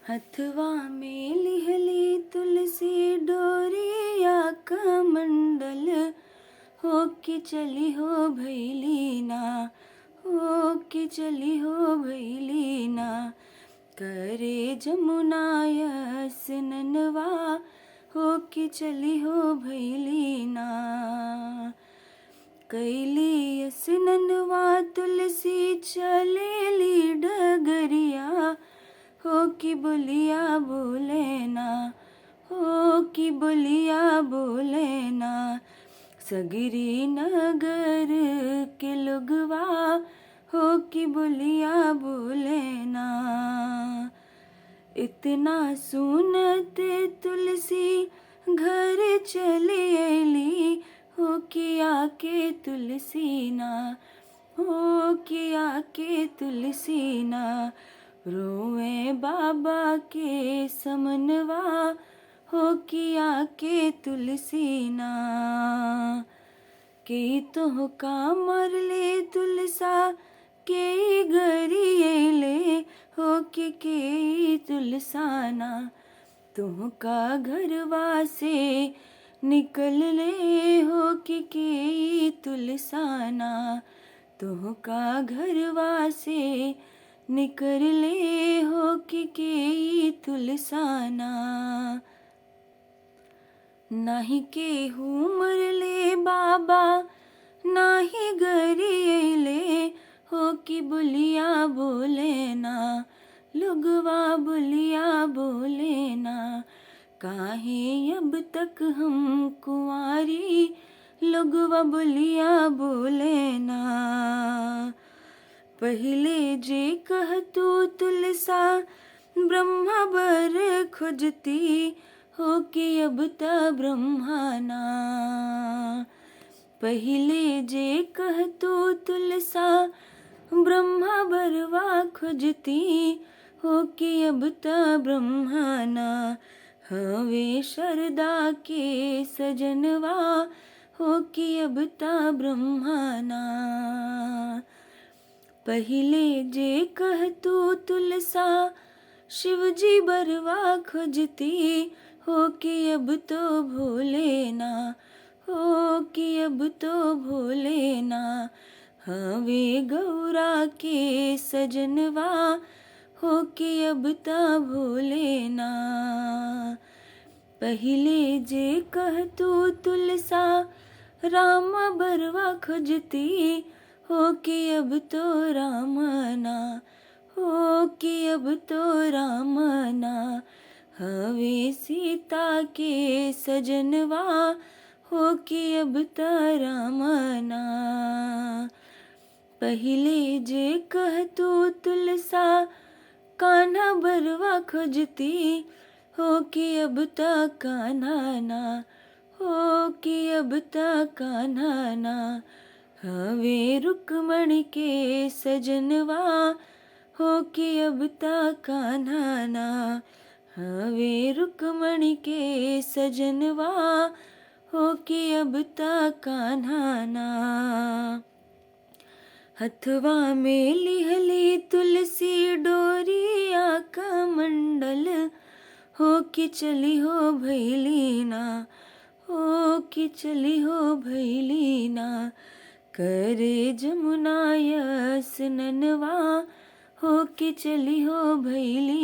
हथवा में लिहली तुलसी डोरिया कमंडल, हो कि चली हो भैली ना, हो कि चली हो भैली ना। करे जमुना स्नानवा, हो कि चली हो भैली ना। कैली स्नानवा तुलसी चलेली डगरिया, हो कि बोलिया बोले ना, हो कि बोलिया बोले ना। सगरी नगर के लोगवा, हो कि बोलिया बोले ना। इतना सुनते तुलसी घर चली अली, हो कि आके तुलसी ना, हो कि आके तुलसी ना। रोए बाबा के समनवा, हो कि आके तुलसी ना। के तो का मरले तुलसा के गरिएले, हो के तुलसाना। तुह का घरवा से निकल ले, हो के तुलसाना। तुह का घरवा से निकल ले, हो के तुलसाना। नाही केहू मरले बाबा, नाही गरिएले, हो कि बोलिया बोले ना। लोगवा बोलिया बोले ना। काहे अब तक हम कुंवारी, लोगवा बोलिया बोले ना। पहले जे कहतू तुलसा ब्रह्मा बर खोजती, हो कि अब त ब्रह्माना। पहले जे कहतू तुलसा ब्रह्मा बरवा खोजती, हो कि अब त ब्रह्माना। हवे शरदा के सजनवा, हो कि अब त ब्रह्माना। पहले जे कहतू तुलसा शिवजी बरवा खोजती, हो कि अब तो भोले ना, हो कि अब तो भोले ना। हवे गौरा के सजनवा, हो कि अब ता भोले ना। पहले जे कहतू तुलसा राम बरवा खोजती, हो कि अब तो रामना, हो कि अब तो रामना। हवे सीता के सजनवा, हो कि अब त रामना। पहले जे कहतू तुलसा कान्हा बरवा खोजती, हो कि अब त कान्हा ना, हो कि अब त कान्हा ना। हवे रुक्मणी के सजनवा, हो कि अब त कान्हा ना। हवे रुक्मणी के सजनवा, हो कि अब त कान्हा ना। हथवा में लिहली तुलसी डोरिया कमंडल, हो कि चली हो भैली ना, हो कि चली हो भैली ना। करे जमुना स्नानवा, हो कि चली हो भैली